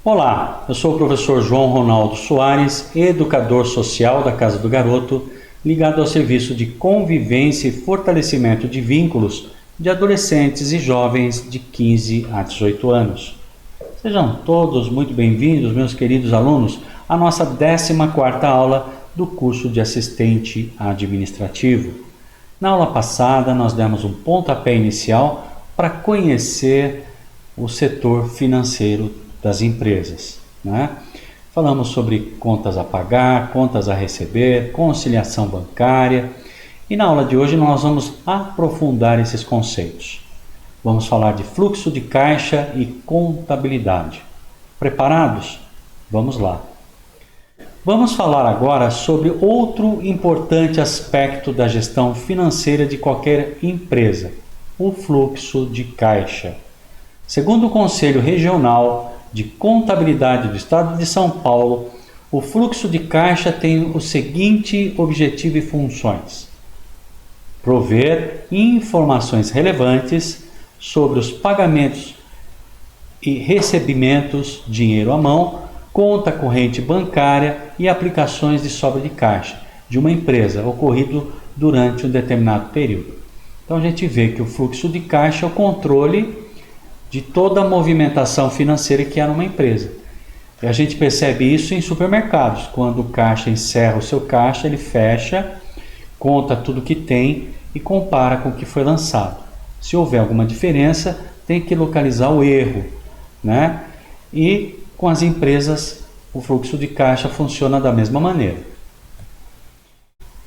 Olá, eu sou o professor João Ronaldo Soares, educador social da Casa do Garoto, ligado ao serviço de convivência e fortalecimento de vínculos de adolescentes e jovens de 15 a 18 anos. Sejam todos muito bem-vindos, meus queridos alunos, à nossa 14ª aula do curso de assistente administrativo. Na aula passada, nós demos um pontapé inicial para conhecer o setor financeiro das empresas, né? Falamos sobre contas a pagar, contas a receber, conciliação bancária, e na aula de hoje nós vamos aprofundar esses conceitos. Vamos falar de fluxo de caixa e contabilidade. Preparados? Vamos lá. Vamos falar agora sobre outro importante aspecto da gestão financeira de qualquer empresa, o fluxo de caixa. Segundo o Conselho Regional de Contabilidade do Estado de São Paulo, o fluxo de caixa tem o seguinte objetivo e funções: prover informações relevantes sobre os pagamentos e recebimentos, dinheiro à mão, conta corrente bancária e aplicações de sobra de caixa de uma empresa ocorrido durante um determinado período. Então a gente vê que o fluxo de caixa é o controle de toda a movimentação financeira que há numa empresa. E a gente percebe isso em supermercados. Quando o caixa encerra o seu caixa, ele fecha, conta tudo que tem e compara com o que foi lançado. Se houver alguma diferença, tem que localizar o erro, né? E com as empresas, o fluxo de caixa funciona da mesma maneira.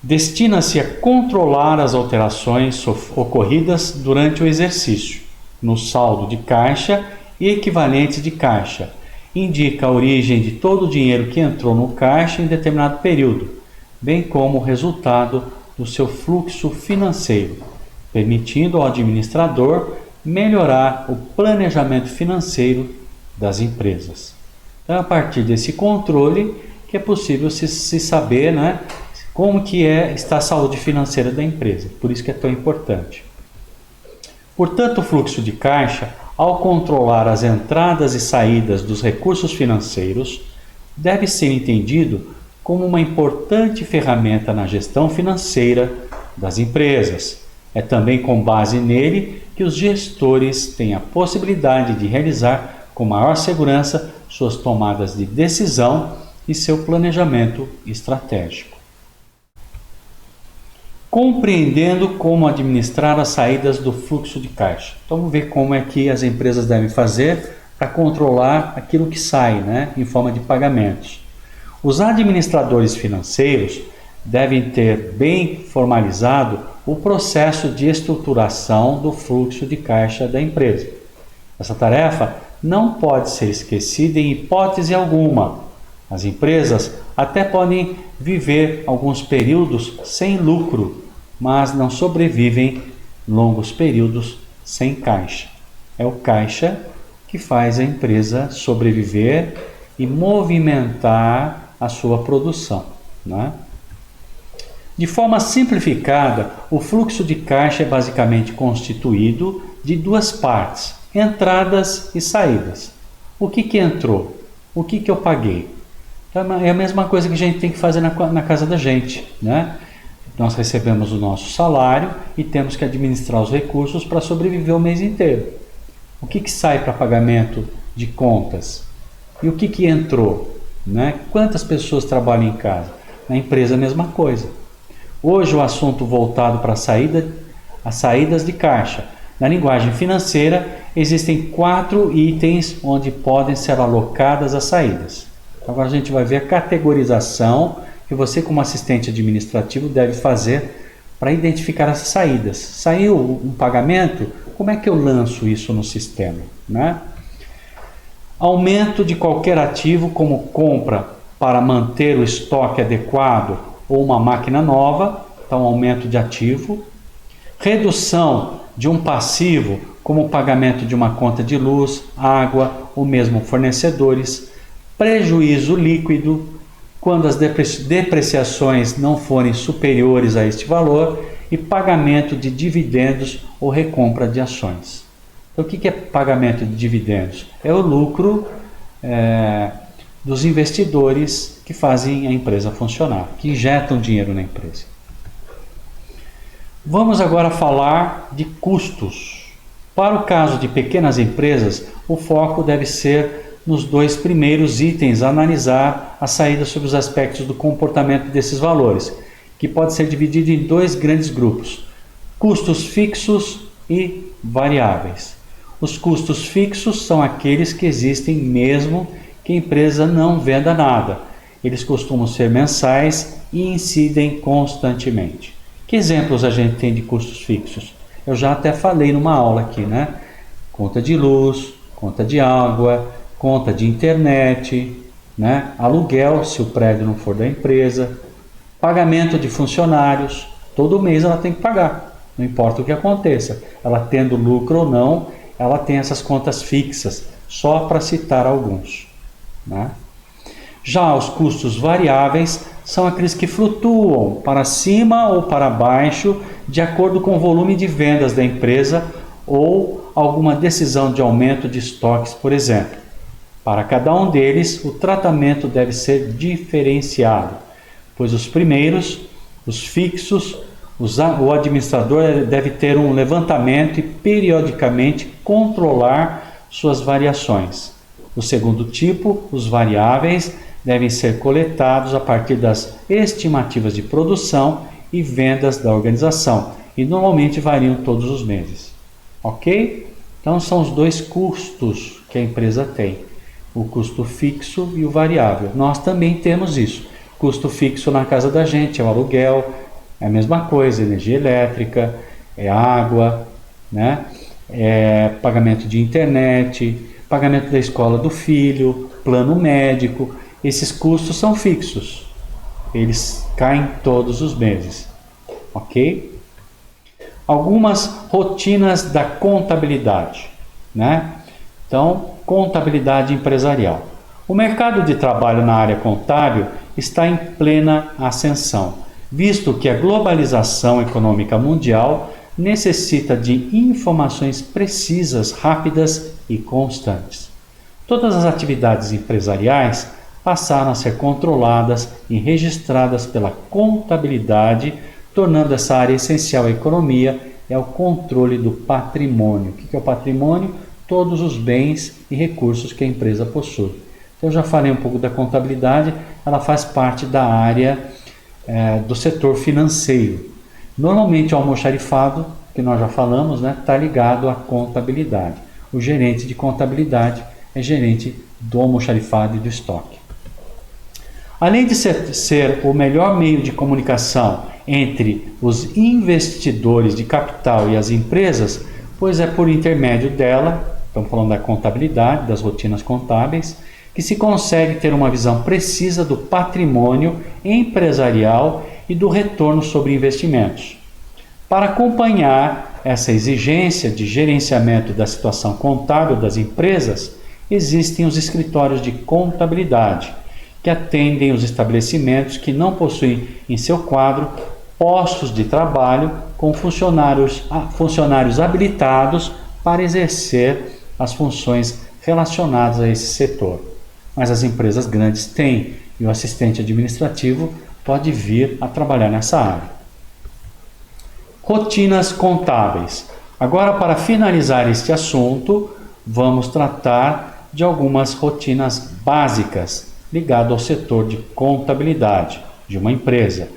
Destina-se a controlar as alterações ocorridas durante o exercício no saldo de caixa e equivalentes de caixa. Indica a origem de todo o dinheiro que entrou no caixa em determinado período, bem como o resultado do seu fluxo financeiro, permitindo ao administrador melhorar o planejamento financeiro das empresas. Então, a partir desse controle que é possível se saber, né, como que está a saúde financeira da empresa. Por isso que é tão importante. Portanto, o fluxo de caixa, ao controlar as entradas e saídas dos recursos financeiros, deve ser entendido como uma importante ferramenta na gestão financeira das empresas. É também com base nele que os gestores têm a possibilidade de realizar com maior segurança suas tomadas de decisão e seu planejamento estratégico. Compreendendo como administrar as saídas do fluxo de caixa. Então vamos ver como é que as empresas devem fazer para controlar aquilo que sai, né, em forma de pagamentos. Os administradores financeiros devem ter bem formalizado o processo de estruturação do fluxo de caixa da empresa. Essa tarefa não pode ser esquecida em hipótese alguma. As empresas até podem viver alguns períodos sem lucro, mas não sobrevivem longos períodos sem caixa. É o caixa que faz a empresa sobreviver e movimentar a sua produção, né? De forma simplificada, o fluxo de caixa é basicamente constituído de duas partes: entradas e saídas. O que entrou? O que eu paguei? É a mesma coisa que a gente tem que fazer na casa da gente, né? Nós recebemos o nosso salário e temos que administrar os recursos para sobreviver o mês inteiro. O que sai para pagamento de contas? E o que entrou, né? Quantas pessoas trabalham em casa? Na empresa a mesma coisa. Hoje o assunto voltado para as saídas de caixa. Na linguagem financeira existem 4 itens onde podem ser alocadas as saídas. Agora a gente vai ver a categorização que você, como assistente administrativo, deve fazer para identificar essas saídas. Saiu um pagamento? Como é que eu lanço isso no sistema, né? Aumento de qualquer ativo, como compra para manter o estoque adequado ou uma máquina nova, então aumento de ativo. Redução de um passivo, como o pagamento de uma conta de luz, água ou mesmo fornecedores. Prejuízo líquido, quando as depreciações não forem superiores a este valor, e pagamento de dividendos ou recompra de ações. Então, o que é pagamento de dividendos? É o lucro dos investidores que fazem a empresa funcionar, que injetam dinheiro na empresa. Vamos agora falar de custos. Para o caso de pequenas empresas, o foco deve ser nos dois primeiros itens, analisar a saída sobre os aspectos do comportamento desses valores, que pode ser dividido em dois grandes grupos: custos fixos e variáveis. Os custos fixos são aqueles que existem mesmo que a empresa não venda nada. Eles costumam ser mensais e incidem constantemente. Que exemplos a gente tem de custos fixos? Eu já até falei numa aula aqui, né? Conta de luz, conta de água, conta de internet, né? Aluguel, se o prédio não for da empresa, pagamento de funcionários. Todo mês ela tem que pagar, não importa o que aconteça. Ela tendo lucro ou não, ela tem essas contas fixas, só para citar alguns, né? Já os custos variáveis são aqueles que flutuam para cima ou para baixo de acordo com o volume de vendas da empresa ou alguma decisão de aumento de estoques, por exemplo. Para cada um deles, o tratamento deve ser diferenciado, pois os primeiros, os fixos, o administrador deve ter um levantamento e periodicamente controlar suas variações. O segundo tipo, os variáveis, devem ser coletados a partir das estimativas de produção e vendas da organização e normalmente variam todos os meses. Ok? Então são os dois custos que a empresa tem: o custo fixo e o variável. Nós também temos isso. Custo fixo na casa da gente é o aluguel, é a mesma coisa, energia elétrica, é água, né? É pagamento de internet, pagamento da escola do filho, plano médico. Esses custos são fixos, eles caem todos os meses, ok? Algumas rotinas da contabilidade, né? Então, contabilidade empresarial. O mercado de trabalho na área contábil está em plena ascensão, visto que a globalização econômica mundial necessita de informações precisas, rápidas e constantes. Todas as atividades empresariais passaram a ser controladas e registradas pela contabilidade, tornando essa área essencial à economia e ao controle do patrimônio. O que é o patrimônio? Todos os bens e recursos que a empresa possui. Então, eu já falei um pouco da contabilidade, ela faz parte da área do setor financeiro. Normalmente o almoxarifado, que nós já falamos, está ligado à contabilidade. O gerente de contabilidade é gerente do almoxarifado e do estoque. Além de ser o melhor meio de comunicação entre os investidores de capital e as empresas, pois é por intermédio dela, estamos falando da contabilidade, das rotinas contábeis, que se consegue ter uma visão precisa do patrimônio empresarial e do retorno sobre investimentos. Para acompanhar essa exigência de gerenciamento da situação contábil das empresas, existem os escritórios de contabilidade, que atendem os estabelecimentos que não possuem em seu quadro postos de trabalho com funcionários habilitados para exercer as funções relacionadas a esse setor. Mas as empresas grandes têm, e o assistente administrativo pode vir a trabalhar nessa área. Rotinas contábeis. Agora, para finalizar este assunto, vamos tratar de algumas rotinas básicas ligadas ao setor de contabilidade de uma empresa,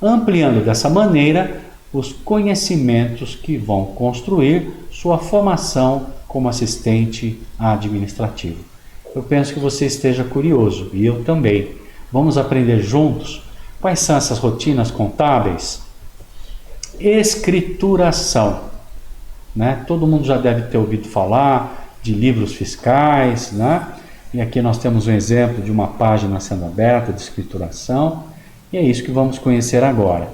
ampliando dessa maneira os conhecimentos que vão construir sua formação como assistente administrativo. Eu penso que você esteja curioso, e eu também. Vamos aprender juntos quais são essas rotinas contábeis? Escrituração, né? Todo mundo já deve ter ouvido falar de livros fiscais, né? E aqui nós temos um exemplo de uma página sendo aberta de escrituração, e é isso que vamos conhecer agora.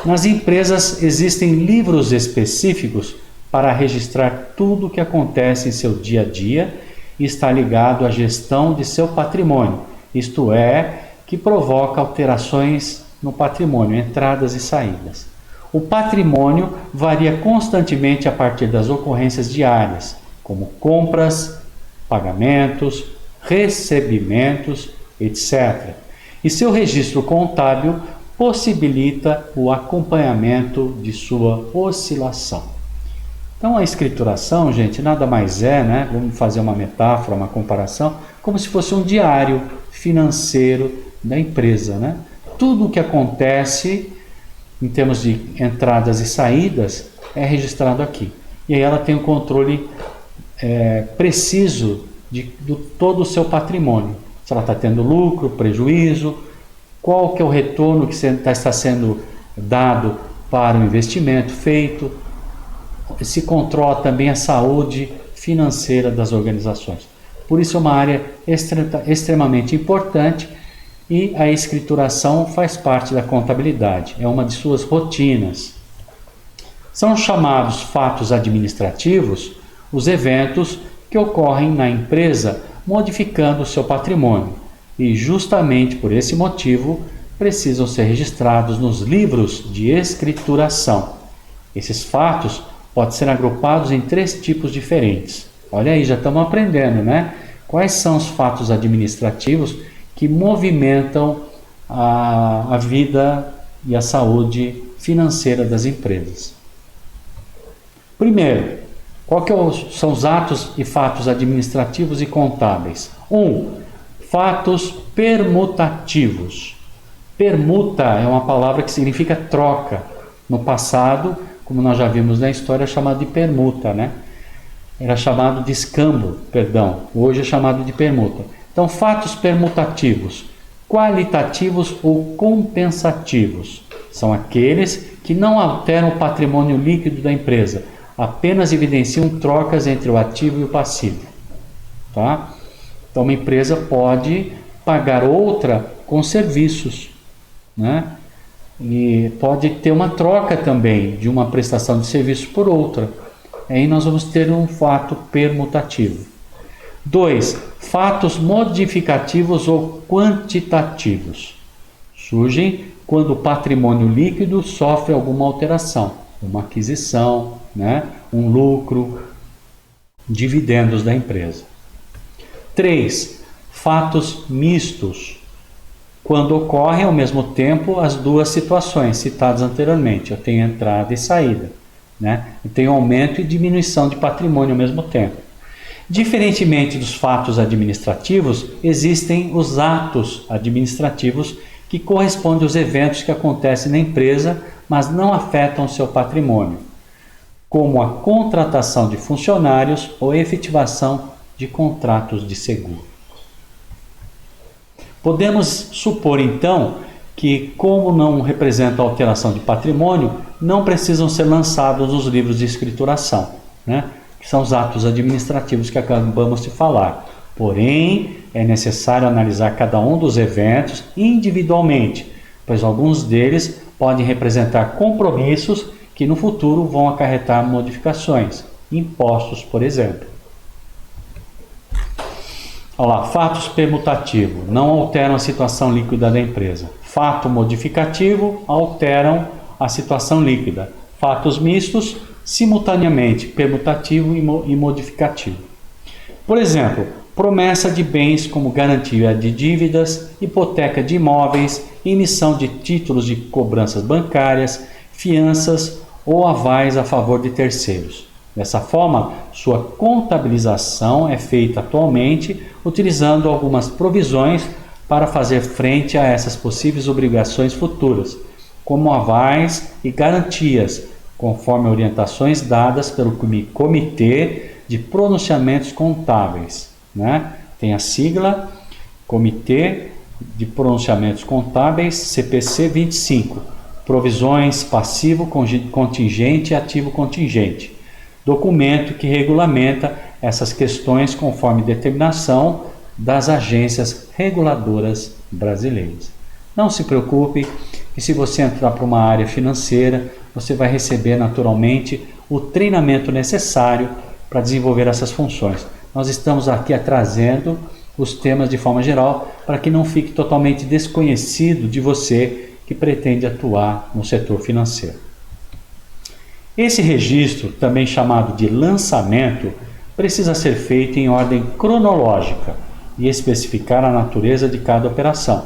Nas empresas existem livros específicos para registrar tudo o que acontece em seu dia a dia e está ligado à gestão de seu patrimônio, isto é, que provoca alterações no patrimônio, entradas e saídas. O patrimônio varia constantemente a partir das ocorrências diárias, como compras, pagamentos, recebimentos, etc. E seu registro contábil possibilita o acompanhamento de sua oscilação. Então a escrituração, gente, nada mais é, né? Vamos fazer uma metáfora, uma comparação, como se fosse um diário financeiro da empresa, né? Tudo o que acontece em termos de entradas e saídas é registrado aqui. E aí ela tem o controle preciso de todo o seu patrimônio. Se ela está tendo lucro, prejuízo, qual que é o retorno que está sendo dado para o investimento feito. Se controla também a saúde financeira das organizações. Por isso é uma área extremamente importante e a escrituração faz parte da contabilidade, é uma de suas rotinas. São chamados fatos administrativos os eventos que ocorrem na empresa modificando o seu patrimônio e justamente por esse motivo precisam ser registrados nos livros de escrituração. Esses fatos podem ser agrupados em 3 tipos diferentes. Olha aí, já estamos aprendendo, né? Quais são os fatos administrativos que movimentam a vida e a saúde financeira das empresas? Primeiro, são os atos e fatos administrativos e contábeis? 1. Fatos permutativos. Permuta é uma palavra que significa troca. No passado, como nós já vimos na história, é chamado de permuta, né? Era chamado de escambo, perdão. Hoje é chamado de permuta. Então, fatos permutativos, qualitativos ou compensativos, são aqueles que não alteram o patrimônio líquido da empresa, apenas evidenciam trocas entre o ativo e o passivo. Tá? Então, uma empresa pode pagar outra com serviços, né? E pode ter uma troca também de uma prestação de serviço por outra. Aí nós vamos ter um fato permutativo. 2. Fatos modificativos ou quantitativos. Surgem quando o patrimônio líquido sofre alguma alteração, uma aquisição, né? Um lucro, dividendos da empresa. 3. Fatos mistos. Quando ocorrem ao mesmo tempo as duas situações citadas anteriormente. Eu tenho entrada e saída, né? Eu tenho aumento e diminuição de patrimônio ao mesmo tempo. Diferentemente dos fatos administrativos, existem os atos administrativos que correspondem aos eventos que acontecem na empresa, mas não afetam o seu patrimônio, como a contratação de funcionários ou a efetivação de contratos de seguro. Podemos supor, então, que, como não representam alteração de patrimônio, não precisam ser lançados os livros de escrituração, né? Que são os atos administrativos que acabamos de falar. Porém, é necessário analisar cada um dos eventos individualmente, pois alguns deles podem representar compromissos que no futuro vão acarretar modificações, impostos, por exemplo. Olha lá, fatos permutativos não alteram a situação líquida da empresa. Fato modificativo alteram a situação líquida. Fatos mistos, simultaneamente, permutativo e modificativo. Por exemplo, promessa de bens como garantia de dívidas, hipoteca de imóveis, emissão de títulos de cobranças bancárias, fianças ou avais a favor de terceiros. Dessa forma, sua contabilização é feita atualmente utilizando algumas provisões para fazer frente a essas possíveis obrigações futuras, como avais e garantias, conforme orientações dadas pelo Comitê de Pronunciamentos Contábeis, né? Tem a sigla Comitê de Pronunciamentos Contábeis, CPC 25, provisões passivo contingente e ativo contingente. Documento que regulamenta essas questões conforme determinação das agências reguladoras brasileiras. Não se preocupe, que se você entrar para uma área financeira, você vai receber naturalmente o treinamento necessário para desenvolver essas funções. Nós estamos aqui trazendo os temas de forma geral para que não fique totalmente desconhecido de você que pretende atuar no setor financeiro. Esse registro, também chamado de lançamento, precisa ser feito em ordem cronológica, e especificar a natureza de cada operação.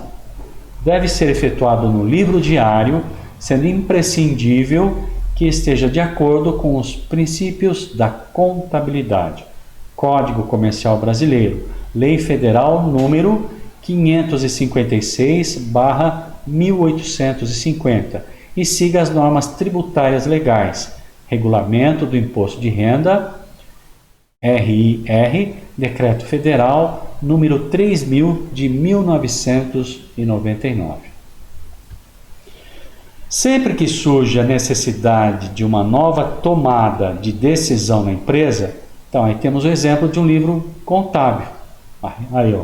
Deve ser efetuado no livro diário, sendo imprescindível que esteja de acordo com os princípios da contabilidade. Código Comercial Brasileiro, Lei Federal número 556/1850, e siga as normas tributárias legais, Regulamento do Imposto de Renda, RIR, Decreto Federal número 3.000 de 1999. Sempre que surge a necessidade de uma nova tomada de decisão na empresa, então aí temos o exemplo de um livro contábil. Aí, ó,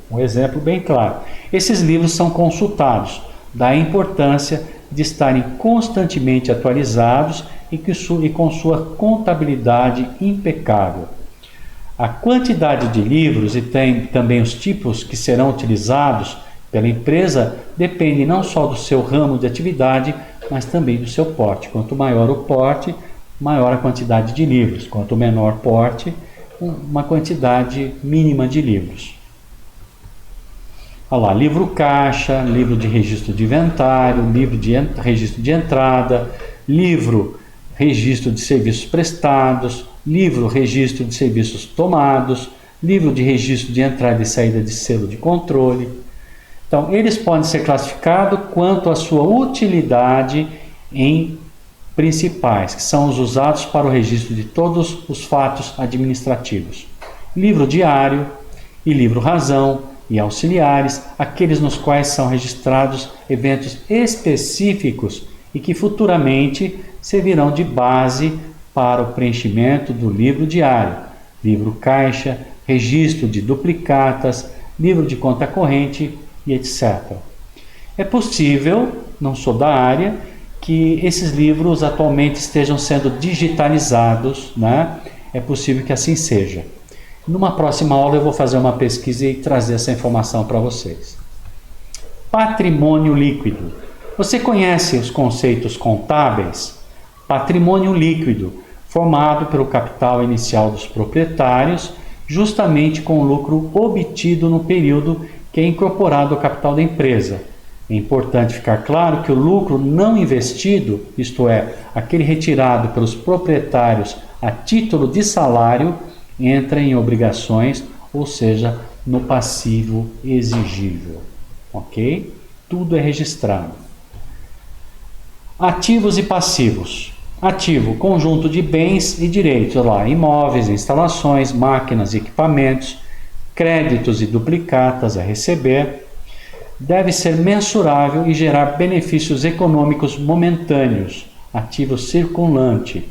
um exemplo bem claro. Esses livros são consultados, daí a importância de estarem constantemente atualizados e com sua contabilidade impecável. A quantidade de livros e também os tipos que serão utilizados pela empresa depende não só do seu ramo de atividade, mas também do seu porte. Quanto maior o porte, maior a quantidade de livros. Quanto menor porte, uma quantidade mínima de livros. Olha lá, livro caixa, livro de registro de inventário, livro de registro de entrada, livro registro de serviços prestados, livro registro de serviços tomados, livro de registro de entrada e saída de selo de controle. Então, eles podem ser classificados quanto à sua utilidade em principais, que são os usados para o registro de todos os fatos administrativos. Livro diário e livro razão e auxiliares, aqueles nos quais são registrados eventos específicos e que futuramente servirão de base para o preenchimento do livro diário, livro caixa, registro de duplicatas, livro de conta corrente e etc. É possível, não sou da área, que esses livros atualmente estejam sendo digitalizados, né? É possível que assim seja. Numa próxima aula eu vou fazer uma pesquisa e trazer essa informação para vocês. Patrimônio líquido. Você conhece os conceitos contábeis? Patrimônio líquido, formado pelo capital inicial dos proprietários, justamente com o lucro obtido no período que é incorporado ao capital da empresa. É importante ficar claro que o lucro não investido, isto é, aquele retirado pelos proprietários a título de salário, entra em obrigações, ou seja, no passivo exigível. Ok? Tudo é registrado. Ativos e passivos. Ativo, conjunto de bens e direitos, lá, imóveis, instalações, máquinas e equipamentos, créditos e duplicatas a receber. Deve ser mensurável e gerar benefícios econômicos momentâneos, ativo circulante,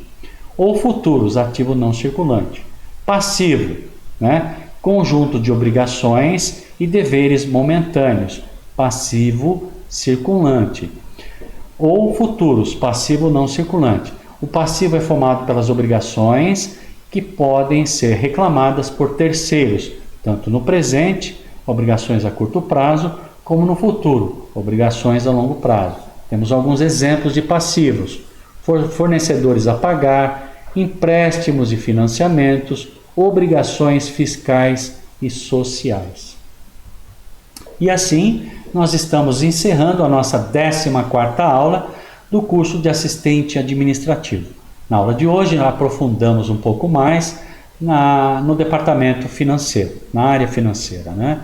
ou futuros, ativo não circulante. Passivo, né? Conjunto de obrigações e deveres momentâneos, passivo circulante. Ou futuros, passivo não circulante. O passivo é formado pelas obrigações que podem ser reclamadas por terceiros, tanto no presente, obrigações a curto prazo, como no futuro, obrigações a longo prazo. Temos alguns exemplos de passivos: fornecedores a pagar, empréstimos e financiamentos, obrigações fiscais e sociais. E assim, nós estamos encerrando a nossa 14ª aula do curso de assistente administrativo. Na aula de hoje, aprofundamos um pouco mais no departamento financeiro, na área financeira, né?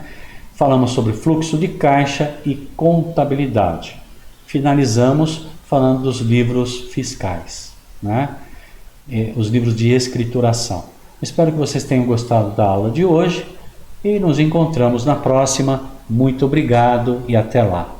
Falamos sobre fluxo de caixa e contabilidade. Finalizamos falando dos livros fiscais, né? Os livros de escrituração. Espero que vocês tenham gostado da aula de hoje e nos encontramos na próxima. Muito obrigado e até lá.